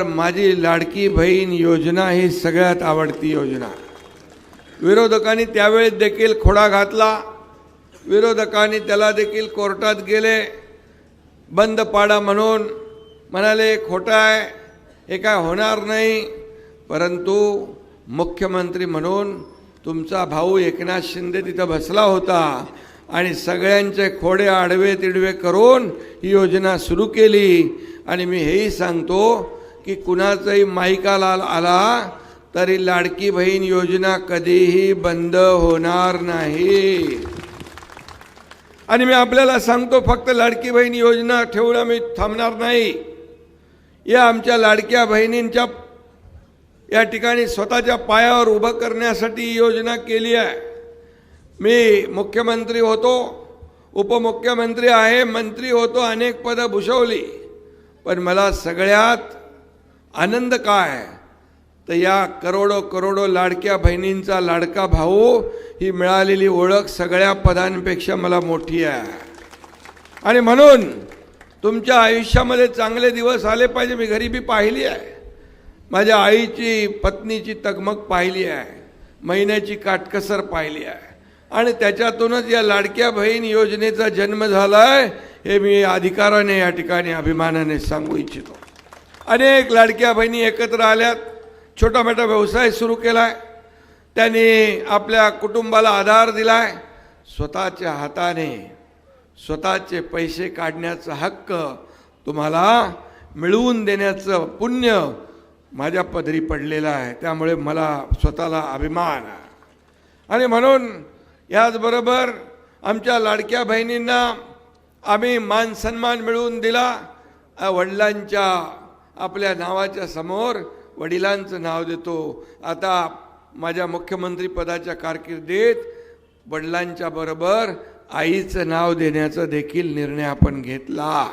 माझी लाडकी बहीण योजना ही सगळ्यात आवडती योजना। विरोधकांनी त्यावेळेस देखील खोडा घातला, विरोधकांनी त्याला देखील कोर्टात गेले, बंद पाडा म्हणून म्हणाले खोटा आहे, हे काय होणार नाही। परंतु मुख्यमंत्री म्हणून तुमचा भाऊ एकनाथ शिंदे तिथं बसला होता आणि सगळ्यांचे खोडे आडवे तिडवे करून ही योजना सुरू केली। आणि मी हेही सांगतो की कुणाचाही माईकाला आला तरी लाडकी बहीण योजना कधीही बंद होणार नाही। आणि मी आपल्याला सांगतो, फक्त लाडकी बहीण योजना ठेवणं मी थांबणार नाही। या आमच्या लाडक्या बहिणींच्या या ठिकाणी स्वतःच्या पायावर उभं करण्यासाठी ही योजना केली आहे। मी मुख्यमंत्री होतो, उपमुख्यमंत्री आहे, मंत्री होतो, अनेक पदं भूषवली, पण मला सगळ्यात आनंद काय तर या करोडो करोडो लाडक्या बहिणींचा लाडका भाऊ ही मिळालेली ओळख सगळ्या पदांपेक्षा मला मोठी आहे। आणि म्हणून तुमच्या आयुष्यामध्ये चांगले दिवस आले पाहिजे। मी गरिबी पाहिली आहे, माझ्या आईची पत्नीची तगमग पाहिली आहे, महिन्याची काटकसर पाहिली आहे, आणि त्याच्यातूनच या लाडक्या बहीण योजनेचा जन्म झालाय हे मी अधिकाराने या ठिकाणी अभिमानाने सांगू इच्छितो। अनेक लाडक्या बहिणी एकत्र आल्यात, छोटा मोठा व्यवसाय सुरू केलाय, त्यांनी आपल्या कुटुंबाला आधार दिलाय। स्वतःच्या हाताने स्वतःचे पैसे काढण्याचा हक्क तुम्हाला मिळवून देण्याचं पुण्य माझ्या पदरी पडलेलं आहे, त्यामुळे मला स्वतःला अभिमान आहे। आणि म्हणून याचबरोबर आमच्या लाडक्या बहिणींना आम्ही मान सन्मान मिळवून दिला। वडिलांच्या आपल्या नावाच्या समोर वडिलांचं नाव देतो। आता माझ्या मुख्यमंत्री पदाच्या कारकिर्दीत वडिलांच्या बरोबर आईचं नाव देण्याचा देखील निर्णय आपण घेतला।